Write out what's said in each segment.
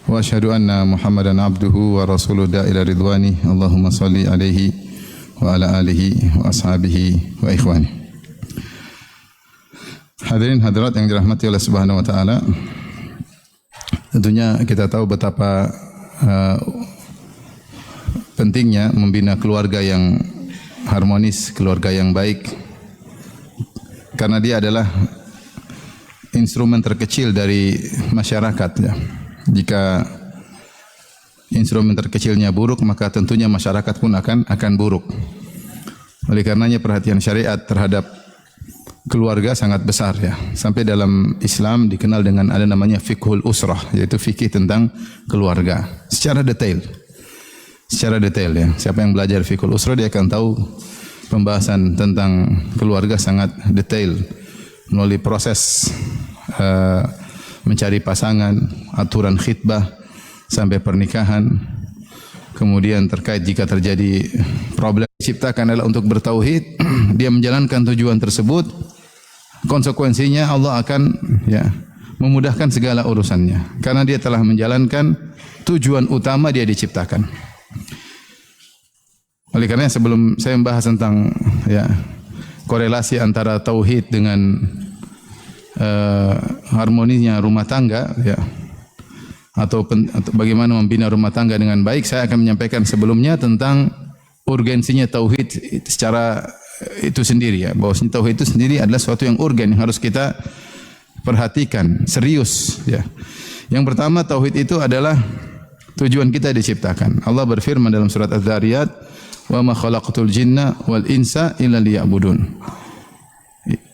wa asyhadu anna Muhammadan abduhu wa rasuluhu ila ridwani. Allahumma salli alaihi wa ala alihi wa ashabihi wa ikhwani. Hadirin hadirat yang dirahmati oleh Subhanahu wa taala. Tentunya kita tahu betapa pentingnya membina keluarga yang harmonis, keluarga yang baik. Karena dia adalah instrumen terkecil dari masyarakat ya. Jika instrumen terkecilnya buruk, maka tentunya masyarakat pun akan buruk. Oleh karenanya perhatian syariat terhadap keluarga sangat besar ya. Sampai dalam Islam dikenal dengan ada namanya fiqhul usrah, yaitu fikih tentang keluarga secara detail. Secara detail ya. Siapa yang belajar fiqhul usrah dia akan tahu pembahasan tentang keluarga sangat detail melalui proses mencari pasangan, aturan khitbah sampai pernikahan. Kemudian terkait jika terjadi problem diciptakan adalah untuk bertauhid, dia menjalankan tujuan tersebut, konsekuensinya Allah akan ya memudahkan segala urusannya karena dia telah menjalankan tujuan utama dia diciptakan. Oleh karena sebelum saya membahas tentang ya korelasi antara tauhid dengan harmoninya rumah tangga ya atau bagaimana membina rumah tangga dengan baik, saya akan menyampaikan sebelumnya tentang urgensinya tauhid secara itu sendiri ya, bahwasanya tauhid itu sendiri adalah sesuatu yang urgen yang harus kita perhatikan serius ya. Yang pertama, tauhid itu adalah tujuan kita diciptakan. Allah berfirman dalam surat Az-Zariyat, "Wa ma khalaqtul jinna wal insa illa liya'budun."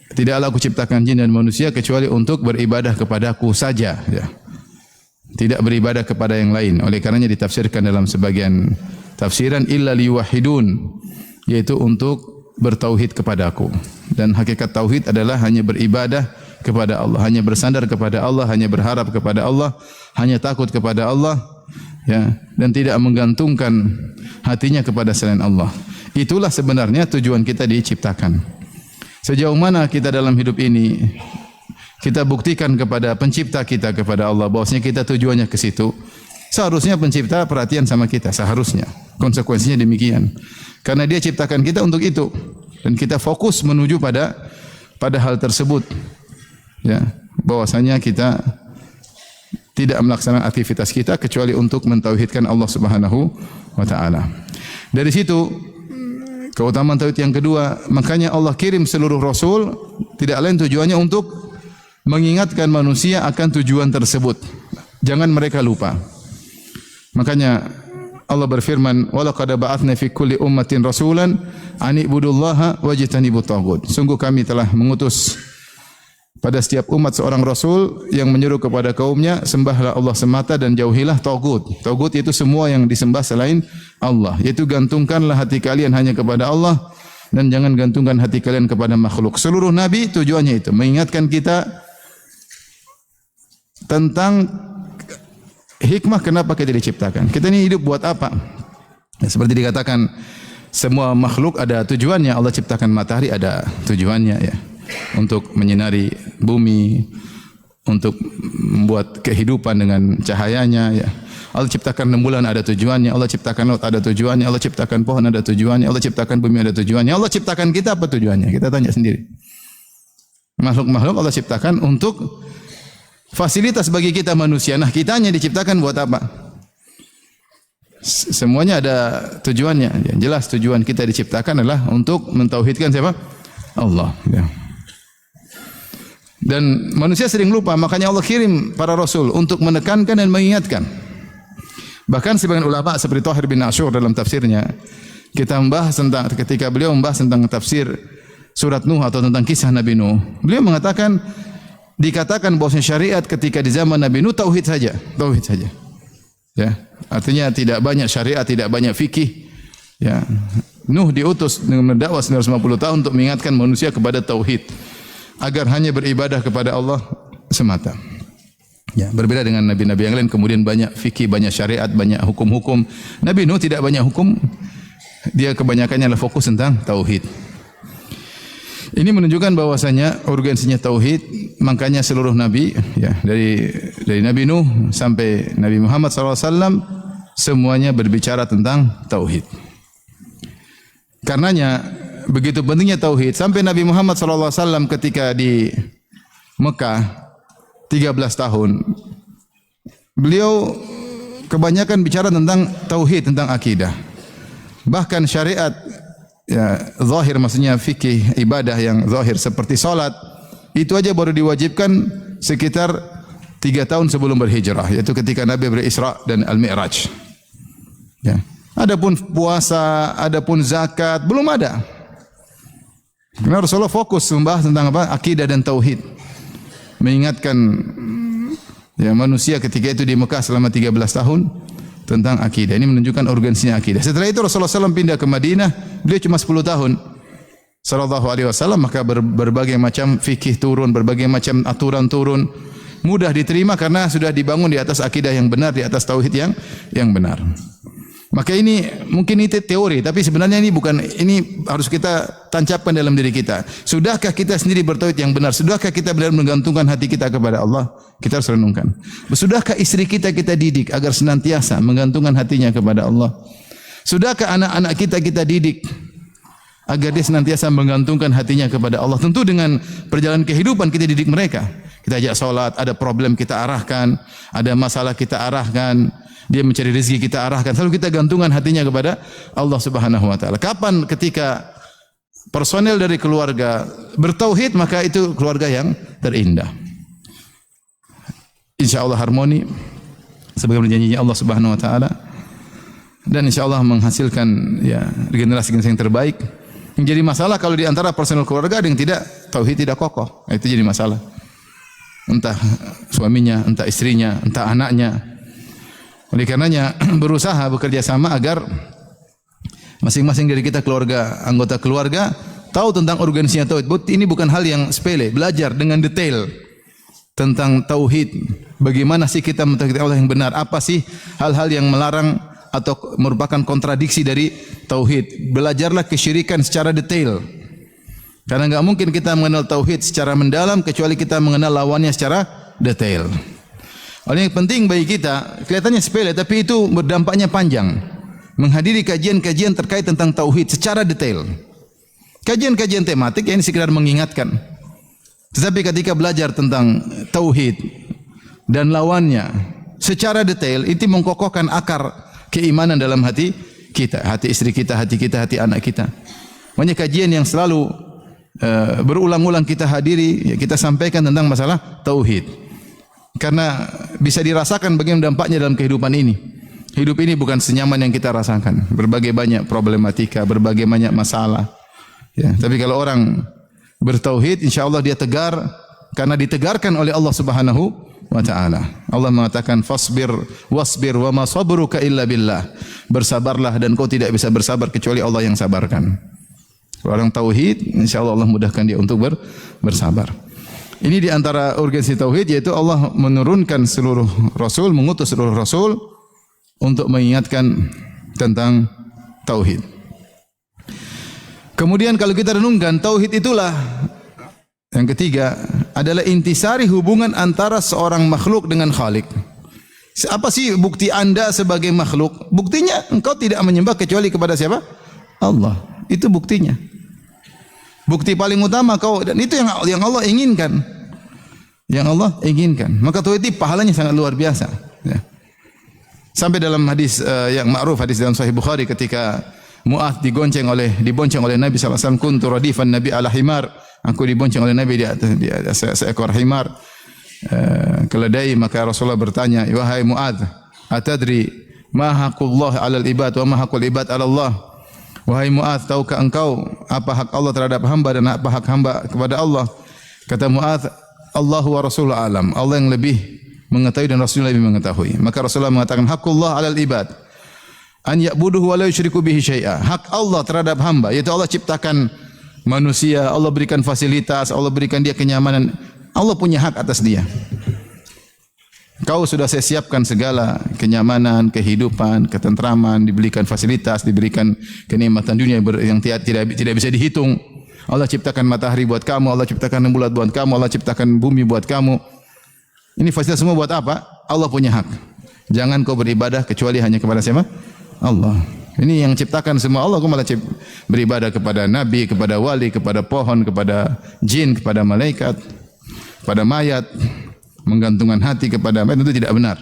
Tidaklah aku ciptakan jin dan manusia kecuali untuk beribadah kepadaku saja ya. Tidak beribadah kepada yang lain. Oleh karenanya ditafsirkan dalam sebagian tafsiran illa liwahidun, yaitu untuk bertauhid kepadaku. Dan hakikat tauhid adalah hanya beribadah kepada Allah, hanya bersandar kepada Allah, hanya berharap kepada Allah, hanya takut kepada Allah ya, dan tidak menggantungkan hatinya kepada selain Allah. Itulah sebenarnya tujuan kita diciptakan. Sejauh mana kita dalam hidup ini kita buktikan kepada pencipta kita, kepada Allah, bahwasanya kita tujuannya ke situ. Seharusnya pencipta perhatian sama kita, seharusnya. Konsekuensinya demikian. Karena dia ciptakan kita untuk itu dan kita fokus menuju pada hal tersebut. Ya, bahwasanya kita tidak melaksanakan aktivitas kita kecuali untuk mentauhidkan Allah Subhanahu wa taala. Dari situ keutamaan tauhid yang kedua, makanya Allah kirim seluruh rasul tidak lain tujuannya untuk mengingatkan manusia akan tujuan tersebut. Jangan mereka lupa. Makanya Allah berfirman, "Wa laqad ba'atsna fi kulli ummatin rasulan an ibudullaha wajtanibut taghut." Sungguh kami telah mengutus pada setiap umat seorang rasul yang menyeru kepada kaumnya, sembahlah Allah semata dan jauhilah taghut. Taghut itu semua yang disembah selain Allah. Yaitu gantungkanlah hati kalian hanya kepada Allah dan jangan gantungkan hati kalian kepada makhluk. Seluruh nabi tujuannya itu mengingatkan kita tentang hikmah kenapa kita diciptakan. Kita ini hidup buat apa? Ya, seperti dikatakan semua makhluk ada tujuannya. Allah ciptakan matahari ada tujuannya ya. Untuk menyinari bumi, untuk membuat kehidupan dengan cahayanya ya. Allah ciptakan rembulan ada tujuannya, Allah ciptakan laut ada tujuannya, Allah ciptakan pohon ada tujuannya, Allah ciptakan bumi ada tujuannya. Allah ciptakan kita apa tujuannya? Kita tanya sendiri. Makhluk-makhluk Allah ciptakan untuk fasilitas bagi kita manusia. Nah, kitanya diciptakan buat apa? Semuanya ada tujuannya. Yang jelas tujuan kita diciptakan adalah untuk mentauhidkan siapa? Allah ya. Dan manusia sering lupa, makanya Allah kirim para rasul untuk menekankan dan mengingatkan. Bahkan sebagian ulama seperti Thahir bin Ashur dalam tafsirnya, kita membahas tentang ketika beliau membahas tentang tafsir surat Nuh atau tentang kisah Nabi Nuh, beliau mengatakan dikatakan bahwa syariat ketika di zaman Nabi Nuh tauhid saja. Ya, artinya tidak banyak syariat, tidak banyak fikih. Ya. Nuh diutus dengan mendakwah 950 tahun untuk mengingatkan manusia kepada tauhid agar hanya beribadah kepada Allah semata. Ya, berbeda dengan nabi-nabi yang lain, kemudian banyak fikih, banyak syariat, banyak hukum-hukum. Nabi Nuh tidak banyak hukum, dia kebanyakannya adalah fokus tentang tauhid. Ini menunjukkan bahwasanya urgensinya tauhid, makanya seluruh nabi ya dari Dari Nabi Nuh sampai Nabi Muhammad SAW, semuanya berbicara tentang tauhid. Karenanya begitu pentingnya tauhid sampai Nabi Muhammad SAW ketika di Mekah 13 tahun, beliau kebanyakan bicara tentang tauhid, tentang akidah. Bahkan syariat zahir, maksudnya fikih ibadah yang zahir seperti salat, itu aja baru diwajibkan sekitar 3 tahun sebelum berhijrah, yaitu ketika Nabi berisra dan al-Mi'raj. Ya. Adapun puasa, adapun zakat belum ada. Karena Rasulullah fokus membahas tentang apa? Akidah dan tauhid. Mengingatkan manusia ketika itu di Mekah selama 13 tahun tentang akidah. Ini menunjukkan urgensinya akidah. Setelah itu Rasulullah SAW pindah ke Madinah, beliau cuma 10 tahun. Sallallahu alaihi wasallam, maka berbagai macam fikih turun, berbagai macam aturan turun. Mudah diterima karena sudah dibangun di atas akidah yang benar, di atas tauhid yang benar. Maka ini mungkin itu teori, tapi sebenarnya ini bukan, ini harus kita tancapkan dalam diri kita. Sudahkah kita sendiri bertauhid yang benar? Sudahkah kita benar menggantungkan hati kita kepada Allah? Kita harus renungkan. Sudahkah istri kita didik agar senantiasa menggantungkan hatinya kepada Allah? Sudahkah anak-anak kita didik agar dia senantiasa menggantungkan hatinya kepada Allah? Tentu dengan perjalanan kehidupan kita didik mereka. Kita ajak salat, ada problem kita arahkan, ada masalah kita arahkan, dia mencari rezeki kita arahkan. Selalu kita gantungkan hatinya kepada Allah Subhanahu wa taala. Kapan ketika personel dari keluarga bertauhid, maka itu keluarga yang terindah. Insyaallah harmoni sebagaimana janjinya Allah Subhanahu wa taala, dan insyaallah menghasilkan generasi yang terbaik. Yang jadi masalah kalau di antara personel keluarga ada yang tidak tauhid, tidak kokoh. Itu jadi masalah. Entah suaminya, entah istrinya, entah anaknya. Oleh karenanya berusaha bekerja sama agar masing-masing dari kita keluarga, anggota keluarga tahu tentang urgensinya tauhid. Ini bukan hal yang sepele, belajar dengan detail tentang tauhid. Bagaimana sih kita mentauhidkan Allah yang benar? Apa sih hal-hal yang melarang atau merupakan kontradiksi dari tauhid? Belajarlah kesyirikan secara detail. Karena enggak mungkin kita mengenal tauhid secara mendalam kecuali kita mengenal lawannya secara detail. Oleh yang penting bagi kita, kelihatannya sepele tapi itu berdampaknya panjang. Menghadiri kajian-kajian terkait tentang tauhid secara detail. Kajian-kajian tematik yang sekedar mengingatkan. Tetapi ketika belajar tentang tauhid dan lawannya secara detail, itu mengkokohkan akar keimanan dalam hati kita, hati istri kita, hati anak kita. Makanya kajian yang selalu berulang-ulang kita hadiri, kita sampaikan tentang masalah tauhid. Karena bisa dirasakan bagaimana dampaknya dalam kehidupan ini. Hidup ini bukan senyaman yang kita rasakan. Berbagai banyak problematika, berbagai banyak masalah. Tapi kalau orang bertauhid, insyaallah dia tegar karena ditegarkan oleh Allah Subhanahu wa taala. Allah mengatakan fasbir wasbir wa ma sabruka illa billah. Bersabarlah dan kau tidak bisa bersabar kecuali Allah yang sabarkan. Kalau orang tauhid, insyaallah Allah mudahkan dia untuk bersabar. Ini di antara urgensi tauhid, yaitu Allah menurunkan seluruh rasul, mengutus seluruh rasul untuk mengingatkan tentang tauhid. Kemudian kalau kita renungkan, tauhid itulah yang ketiga adalah intisari hubungan antara seorang makhluk dengan Khalik. Apa sih bukti Anda sebagai makhluk? Buktinya engkau tidak menyembah kecuali kepada siapa? Allah. Itu buktinya. Bukti paling utama kau, dan itu yang Allah inginkan. Yang Allah inginkan. Maka tauhid itu pahalanya sangat luar biasa. Sampai dalam hadis yang ma'ruf, hadis dalam Sahih Bukhari, ketika Mu'adz dibonceng oleh Nabi sallallahu alaihi wasallam, kuntu radifan Nabi ala himar. Aku dibonceng oleh Nabi di atas seekor himar keledai. Maka Rasulullah bertanya, wahai Mu'adz, atadri ma haqqullah 'alal ibad wa ma haqqul ibad 'ala Allah? Wahai Mu'adz, tahukah engkau apa hak Allah terhadap hamba dan apa hak hamba kepada Allah? Kata Mu'adz, Allahu wa Rasuluhu alam. Allah yang lebih mengetahui dan Rasulullah lebih mengetahui. Maka Rasulullah mengatakan, haqqullah 'alal ibad an ya'buduhu wa la yusyriku bihi syai'a. Hak Allah terhadap hamba, yaitu Allah ciptakan manusia, Allah berikan fasilitas, Allah berikan dia kenyamanan. Allah punya hak atas dia. Kau sudah saya siapkan segala kenyamanan, kehidupan, ketentraman, diberikan fasilitas, diberikan kenikmatan dunia yang tidak bisa dihitung. Allah ciptakan matahari buat kamu, Allah ciptakan bulan buat kamu, Allah ciptakan bumi buat kamu. Ini fasilitas semua buat apa? Allah punya hak. Jangan kau beribadah kecuali hanya kepada siapa? Allah. Ini yang ciptakan semua Allah, kau malah beribadah kepada nabi, kepada wali, kepada pohon, kepada jin, kepada malaikat, kepada mayat, menggantungkan hati kepada mayat, itu tidak benar.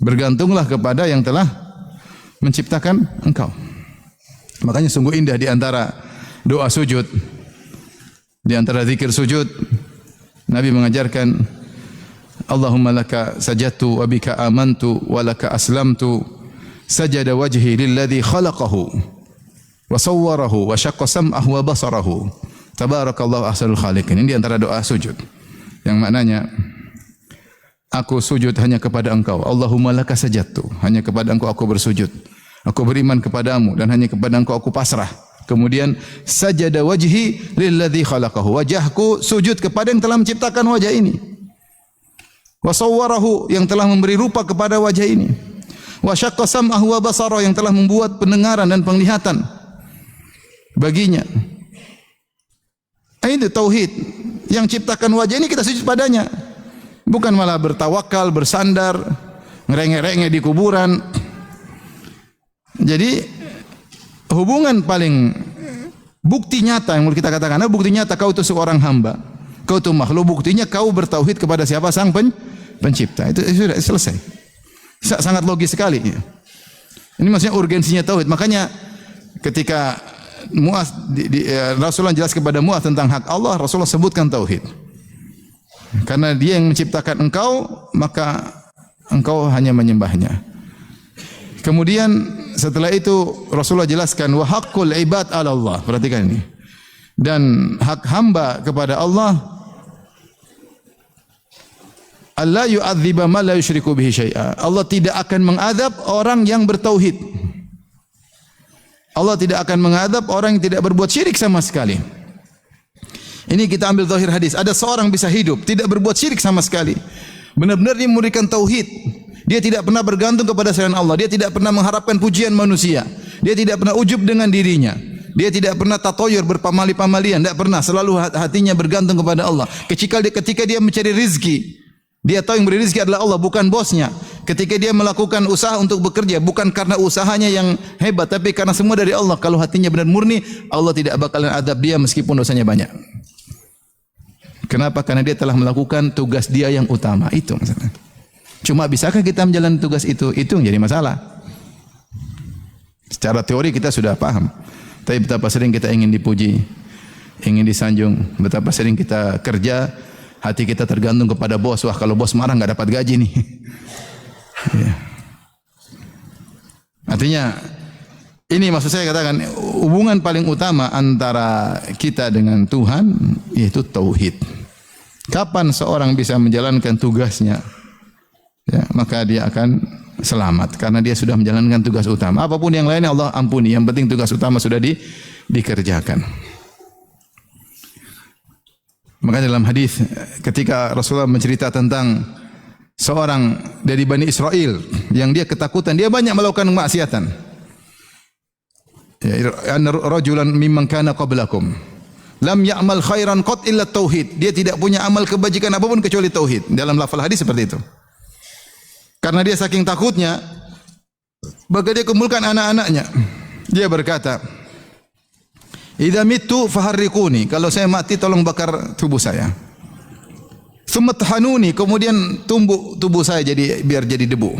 Bergantunglah kepada yang telah menciptakan engkau. Makanya sungguh indah di antara doa sujud, di antara zikir sujud, Nabi mengajarkan, Allahumma laka sajadtu wa bika amantu wa laka aslamtu sajada wajhi lilladhi khalaqahu wa sawwarahu wa syaqqa sam'ahu wa basarahu tabarakallahu ahsanul khaliqin. Ini di antara doa sujud yang maknanya aku sujud hanya kepada engkau. Allahumma laka sajadtu, hanya kepada engkau aku bersujud. Aku beriman kepadamu dan hanya kepada engkau aku pasrah. Kemudian sajada wajhi lilladzi khalaqahu, wajahku sujud kepada yang telah menciptakan wajah ini. Wa sawwarahu, yang telah memberi rupa kepada wajah ini. Wa syaqqa sam'ahu wa basarahu, yang telah membuat pendengaran dan penglihatan baginya. Ini tauhid. Yang ciptakan wajah ini kita sujud padanya. Bukan malah bertawakal, bersandar, ngerengek-rengek di kuburan. Jadi hubungan paling bukti nyata yang kita katakan, bukti nyata kau itu seorang hamba, kau itu makhluk, buktinya kau bertauhid kepada siapa? Sang pencipta. Itu sudah selesai. Sangat logis sekali. Ini maksudnya urgensinya tauhid. Makanya ketika Mu'adz Rasulullah jelas kepada Mu'adz tentang hak Allah, Rasulullah sebutkan tauhid. Karena dia yang menciptakan engkau, maka engkau hanya menyembahnya. Kemudian setelah itu Rasulullah jelaskan wa haqqul ibad 'ala Allah. Perhatikan ini. Dan hak hamba kepada Allah, alla yu'adziba man la yusyriku bihi syai'a. Allah tidak akan mengadab orang yang bertauhid. Allah tidak akan mengadab orang yang tidak berbuat syirik sama sekali. Ini kita ambil zahir hadis. Ada seorang bisa hidup tidak berbuat syirik sama sekali. Benar-benar dia memberikan tauhid. Dia tidak pernah bergantung kepada selain Allah. Dia tidak pernah mengharapkan pujian manusia. Dia tidak pernah ujub dengan dirinya. Dia tidak pernah tatoyur, berpamali-pamalian. Tidak pernah. Selalu hatinya bergantung kepada Allah. Ketika dia mencari rizki, dia tahu yang beri rizki adalah Allah, bukan bosnya. Ketika dia melakukan usaha untuk bekerja, bukan karena usahanya yang hebat, tapi karena semua dari Allah. Kalau hatinya benar murni, Allah tidak bakalan adab dia meskipun dosanya banyak. Kenapa? Karena dia telah melakukan tugas dia yang utama. Itu masalahnya. Cuma bisakah kita menjalani tugas itu? Itu yang jadi masalah. Secara teori kita sudah paham. Tapi betapa sering kita ingin dipuji, ingin disanjung. Betapa sering kita kerja, hati kita tergantung kepada bos. Wah, kalau bos marah nggak dapat gaji nih. Ya. Artinya, ini maksud saya katakan, hubungan paling utama antara kita dengan Tuhan, yaitu tauhid. Kapan seorang bisa menjalankan tugasnya, ya, maka dia akan selamat karena dia sudah menjalankan tugas utama. Apapun yang lainnya Allah ampuni, yang penting tugas utama sudah dikerjakan. Makanya dalam hadis ketika Rasulullah mencerita tentang seorang dari Bani Israel yang dia ketakutan, dia banyak melakukan kemaksiatan. Ya, rajulan mimman kana qablakum lam ya'mal khairan qat illa tauhid. Dia tidak punya amal kebajikan apapun kecuali tauhid. Dalam lafal hadis seperti itu. Karena dia saking takutnya, maka dia kumpulkan anak-anaknya. Dia berkata, "Idza mittu faharriquni." Kalau saya mati tolong bakar tubuh saya. "Tsumma tahanuni." Kemudian tumbuk tubuh saya biar jadi debu.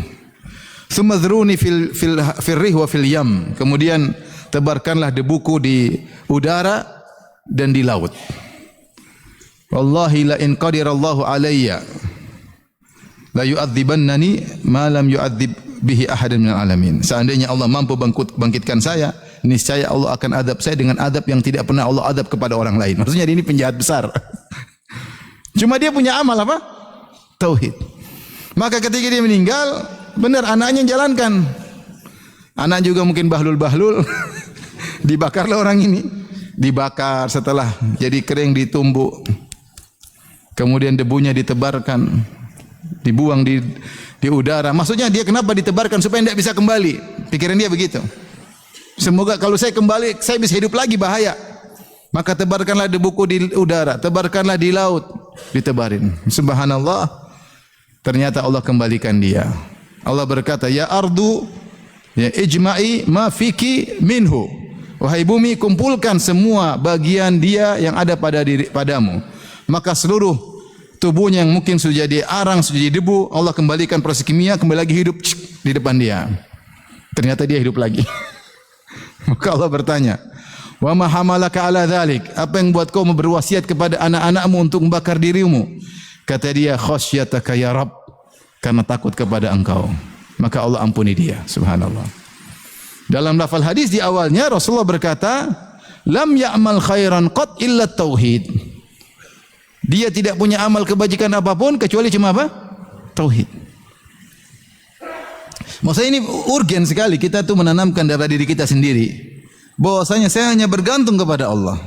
"Tsumma dhruni fil rih wa fil yam." Kemudian tebarkanlah debuku di udara dan di laut. "Wallahi la in qadirallahu alayya la yu'adzibannani ma lam yu'adzib bihi ahadan minal alamin." Seandainya Allah mampu bangkitkan saya, niscaya Allah akan adab saya dengan adab yang tidak pernah Allah adab kepada orang lain. Maksudnya ini penjahat besar. Cuma dia punya amal apa? Tauhid. Maka ketika dia meninggal, benar anaknya jalankan. Anak juga mungkin bahlul-bahlul. Dibakarlah orang ini. Dibakar, setelah jadi kering ditumbuk. Kemudian debunya ditebarkan, dibuang di udara. Maksudnya dia kenapa ditebarkan? Supaya tidak bisa kembali. Pikiran dia begitu. Semoga kalau saya kembali, saya bisa hidup lagi, bahaya. Maka tebarkanlah debuku di udara, tebarkanlah di laut, ditebarin. Subhanallah. Ternyata Allah kembalikan dia. Allah berkata, "Ya ardu, ya ijma'i ma fiki minhu." Wahai bumi, kumpulkan semua bagian dia yang ada padamu. Maka seluruh tubuhnya yang mungkin sudah jadi arang, sudah jadi debu, Allah kembalikan proses kimia, kembali lagi hidup di depan dia. Ternyata dia hidup lagi. Maka Allah bertanya, "Wa ma hamalaka ala dzalik?" Apa yang buat kau berwasiat kepada anak-anakmu untuk membakar dirimu? Kata dia, "Khasyataka ya Rabb." Karena takut kepada Engkau. Maka Allah ampuni dia. Subhanallah. Dalam lafal hadis di awalnya Rasulullah berkata, "Lam ya'mal khairan qat illa tauhid." Dia tidak punya amal kebajikan apapun kecuali cuma apa? Tauhid. Maksudnya ini urgen sekali kita tuh menanamkan dalam diri kita sendiri bahwasanya saya hanya bergantung kepada Allah.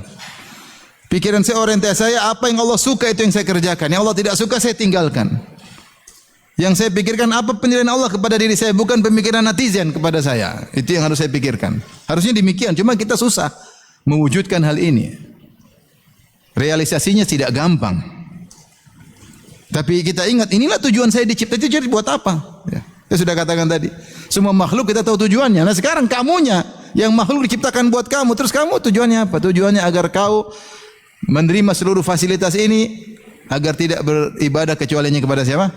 Pikiran saya, orientasi saya, apa yang Allah suka itu yang saya kerjakan. Yang Allah tidak suka saya tinggalkan. Yang saya pikirkan apa penilaian Allah kepada diri saya, bukan pemikiran netizen kepada saya. Itu yang harus saya pikirkan. Harusnya demikian, cuma kita susah mewujudkan hal ini. Realisasinya tidak gampang. Tapi kita ingat, inilah tujuan saya dicipta. Itu jadi buat apa? Ya. Saya sudah katakan tadi, semua makhluk kita tahu tujuannya. Nah sekarang kamunya, yang makhluk diciptakan buat kamu, terus kamu tujuannya apa? Tujuannya agar kau menerima seluruh fasilitas ini, agar tidak beribadah kecuali hanya kepada siapa?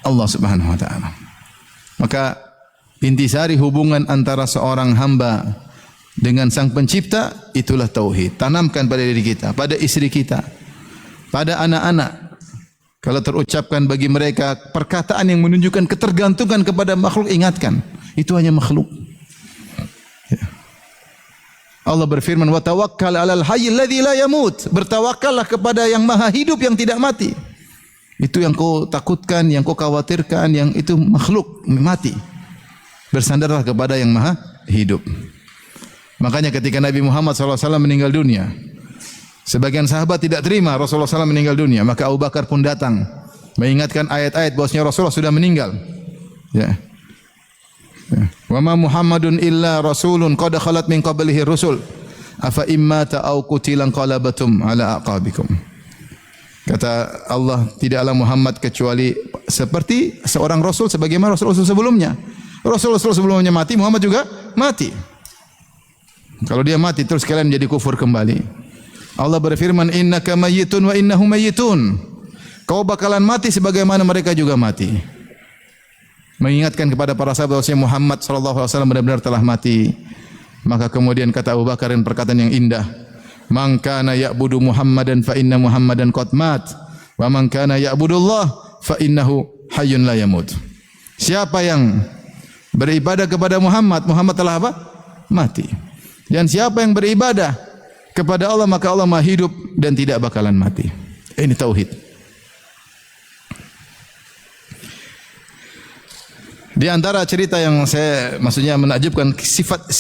Allah Subhanahu wa taala. Maka intisari hubungan antara seorang hamba dengan Sang Pencipta itulah tauhid. Tanamkan pada diri kita, pada istri kita, pada anak-anak. Kalau terucapkan bagi mereka perkataan yang menunjukkan ketergantungan kepada makhluk, ingatkan, itu hanya makhluk. Ya. Allah berfirman, "Wa tawakkal 'alal hayyil ladzi la yamut." Bertawakkallah kepada yang maha hidup yang tidak mati. Itu yang kau takutkan, yang kau khawatirkan, yang itu makhluk mati. Bersandarlah kepada yang maha hidup. Makanya ketika Nabi Muhammad SAW meninggal dunia, sebagian sahabat tidak terima Rasulullah SAW meninggal dunia. Maka Abu Bakar pun datang mengingatkan ayat-ayat bahwasanya Rasulullah sudah meninggal. Ya. Wa ma Muhammadun illa rasulun qad khalat min qablihi rusul afa imma ta'au qutilan qalabatum ala aqabikum. Kata Allah, tidaklah Muhammad kecuali seperti seorang rasul sebagaimana rasul-rasul sebelumnya. Rasul-rasul sebelumnya mati, Muhammad juga mati. Kalau dia mati terus kalian menjadi kufur kembali. Allah berfirman, "Innaka mayyitun wa innahum mayyitun." Kau bakalan mati sebagaimana mereka juga mati. Mengingatkan kepada para sahabat bahwa Muhammad sallallahu alaihi wasallam benar-benar telah mati. Maka kemudian kata Abu Bakar dengan perkataan yang indah, "Man kana ya'budu Muhammadan fa inna Muhammadan qad mat, wa man kana ya'budullah fa innahu hayyun la yamut." Siapa yang beribadah kepada Muhammad, Muhammad telah apa? Mati. Dan siapa yang beribadah kepada Allah, maka Allah Maha hidup dan tidak bakalan mati. Ini tauhid. Di antara cerita yang saya maksudnya menakjubkan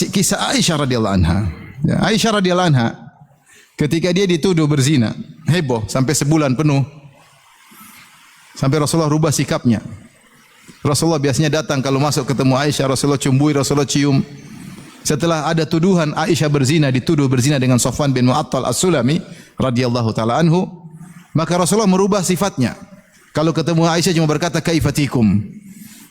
kisah Aisyah radhiyallahu anha. Ya, Aisyah radhiyallahu anha ketika dia dituduh berzina, heboh sampai sebulan penuh. Sampai Rasulullah rubah sikapnya. Rasulullah biasanya datang kalau masuk ketemu Aisyah, Rasulullah cumbui, Rasulullah cium. Setelah ada tuduhan Aisyah dituduh berzina dengan Safwan bin Mu'attal As-Sulami radhiyallahu taala anhu, maka Rasulullah merubah sifatnya. Kalau ketemu Aisyah cuma berkata kaifatikum.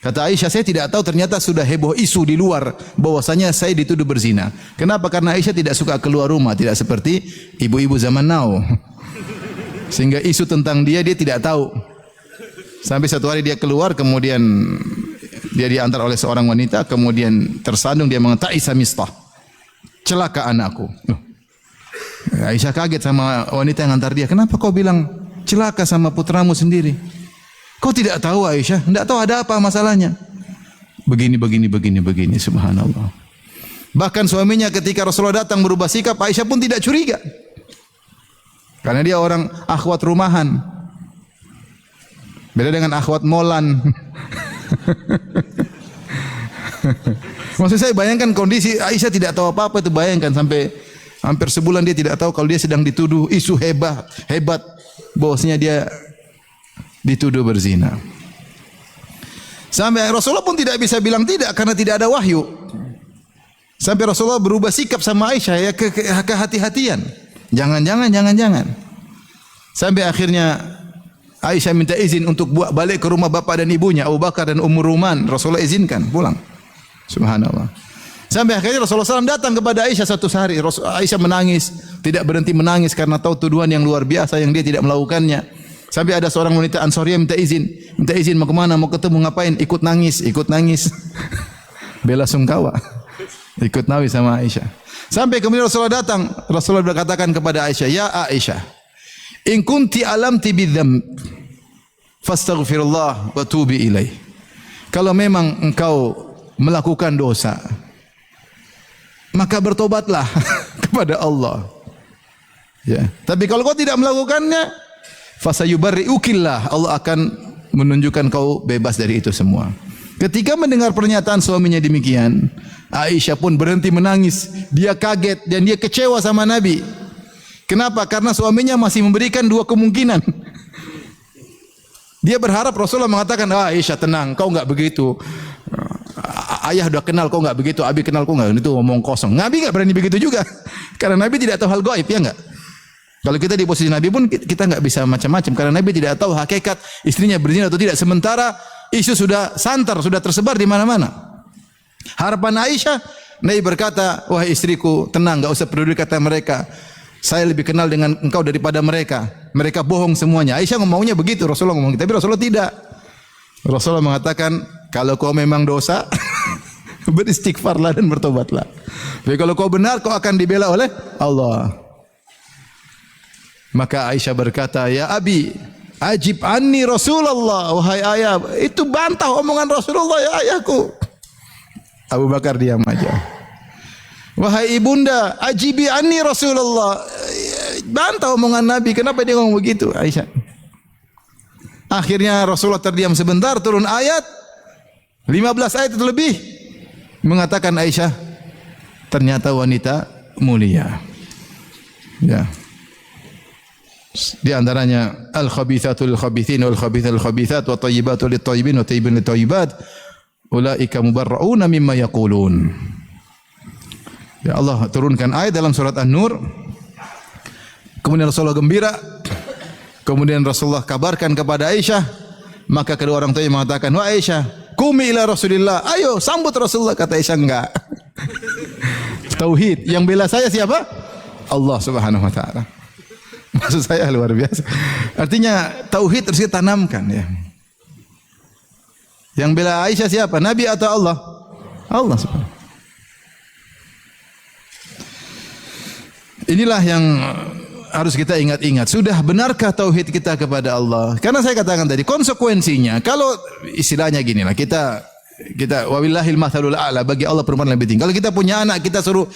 Kata Aisyah, saya tidak tahu ternyata sudah heboh isu di luar bahwasanya saya dituduh berzina. Kenapa? Karena Aisyah tidak suka keluar rumah, tidak seperti ibu-ibu zaman now. Sehingga isu tentang dia tidak tahu. Sampai satu hari dia keluar, kemudian dia diantar oleh seorang wanita, kemudian tersandung, dia mengatakan, "Ta'isa mistah, celaka anakku." Aisyah kaget sama wanita yang antar dia. "Kenapa kau bilang celaka sama putramu sendiri? Kau tidak tahu Aisyah? Tidak tahu ada apa masalahnya?" Begini, subhanallah. Bahkan suaminya ketika Rasulullah datang berubah sikap, Aisyah pun tidak curiga. Karena dia orang akhwat rumahan. Beda dengan akhwat molan. Maksud saya, bayangkan kondisi Aisyah tidak tahu apa-apa itu, bayangkan sampai hampir sebulan dia tidak tahu kalau dia sedang dituduh isu hebat bahwasanya dia dituduh berzina. Sampai Rasulullah pun tidak bisa bilang tidak karena tidak ada wahyu. Sampai Rasulullah berubah sikap sama Aisyah, ya kehati-hatian. Jangan. Sampai akhirnya Aisyah minta izin untuk balik ke rumah bapak dan ibunya, Abu Bakar dan Ummu Ruman. Rasulullah izinkan pulang. Subhanallah. Sampai akhirnya Rasulullah SAW datang kepada Aisyah satu hari. Aisyah menangis, tidak berhenti menangis karena tahu tuduhan yang luar biasa yang dia tidak melakukannya. Sampai ada seorang wanita Ansariyah minta izin mau kemana, mau ketemu, ngapain? Ikut nangis. Bela sungkawa. Ikut nangis sama Aisyah. Sampai kemudian Rasulullah datang, Rasulullah berkatakan kepada Aisyah, "Ya Aisyah, in kunti alamti bidzamb, fastaghfirullah wa tubi ilaih." Kalau memang engkau melakukan dosa, maka bertobatlah kepada Allah. Ya. Tapi kalau kau tidak melakukannya, fasayubarri'ukillah, Allah akan menunjukkan kau bebas dari itu semua. Ketika mendengar pernyataan suaminya demikian, Aisyah pun berhenti menangis. Dia kaget dan dia kecewa sama Nabi. Kenapa? Karena suaminya masih memberikan dua kemungkinan. Dia berharap Rasulullah mengatakan, Aisyah tenang, kau enggak begitu. Ayah sudah kenal kau enggak begitu, Abi kenal kau enggak, itu ngomong kosong. Nabi enggak berani begitu juga. Karena Nabi tidak tahu hal gaib, ya enggak? Kalau kita di posisi Nabi pun kita enggak bisa macam-macam karena Nabi tidak tahu hakikat istrinya berzina atau tidak. Sementara isu sudah santer, sudah tersebar di mana-mana. Harapan Aisyah, Nabi berkata, "Wahai istriku, tenang, enggak usah peduli kata mereka. Saya lebih kenal dengan engkau daripada mereka. Mereka bohong semuanya." Aisyah ngomongnya begitu, Rasulullah ngomong, tapi Rasulullah tidak. Rasulullah mengatakan, "Kalau kau memang dosa, beristighfarlah dan bertobatlah. Tapi kalau kau benar, kau akan dibela oleh Allah." Maka Aisyah berkata, "Ya Abi, ajib anni Rasulullah." Wahai ayah, itu bantah omongan Rasulullah ya ayahku. Abu Bakar diam aja. Wahai ibunda, ajibi anni Rasulullah. Bantah omongan Nabi. Kenapa dia ngomong begitu? Aisyah. Akhirnya Rasulullah terdiam sebentar, turun ayat 15 ayat itu lebih mengatakan Aisyah ternyata wanita mulia. Ya. Di antaranya al-khabithatu lil-khabithin wal-khabithatu lil-khabithat wa tayyibatu lit-tayyibin wa tayyibun lit-tayyibat ulaika mubarra'una mimma yaqulun. Ya Allah turunkan ayat dalam surat An-Nur. Kemudian Rasulullah gembira. Kemudian Rasulullah kabarkan kepada Aisyah. Maka kedua orang tuanya mengatakan, "Wahai Aisyah, qumi ila Rasulillah." Ayo sambut Rasulullah. Kata Aisyah, enggak. Tauhid. Yang bela saya siapa? Allah Subhanahu wa taala. Maksud saya luar biasa. Artinya tauhid harus kita tanamkan ya. Yang bela Aisyah siapa? Nabi atau Allah? Allah Subhanahu. Inilah yang harus kita ingat-ingat. Sudah benarkah tauhid kita kepada Allah? Karena saya katakan tadi konsekuensinya kalau istilahnya gini lah, kita wabillahil mathalul a'la, bagi Allah perumpamaan lebih tinggi. Kalau kita punya anak, kita suruh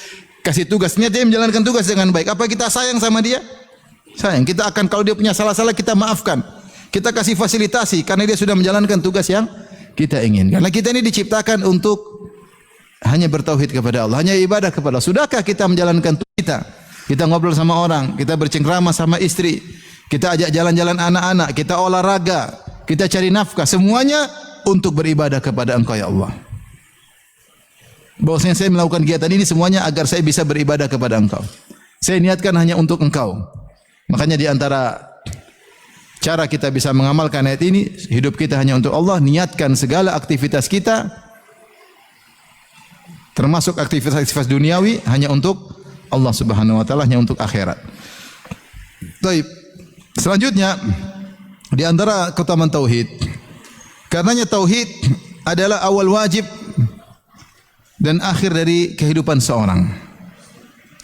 kasih tugasnya, dia menjalankan tugas dengan baik. Apa kita sayang sama dia? Sayang. Kita akan kalau dia punya salah-salah kita maafkan. Kita kasih fasilitasi karena dia sudah menjalankan tugas yang kita inginkan. Karena kita ini diciptakan untuk hanya bertauhid kepada Allah, hanya ibadah kepada Allah. Sudahkah kita menjalankan tugas kita? Kita ngobrol sama orang, kita bercengkrama sama istri, kita ajak jalan-jalan anak-anak, kita olahraga, kita cari nafkah, semuanya untuk beribadah kepada Engkau ya Allah. Bahwasanya saya melakukan kegiatan ini semuanya agar saya bisa beribadah kepada Engkau. Saya niatkan hanya untuk Engkau. Makanya di antara cara kita bisa mengamalkan ayat ini, hidup kita hanya untuk Allah, niatkan segala aktivitas kita, termasuk aktivitas duniawi, hanya untuk Allah Subhanahu wa taala, hanya untuk akhirat. Baik. Selanjutnya di antara keutamaan tauhid, karenanya tauhid adalah awal wajib dan akhir dari kehidupan seorang.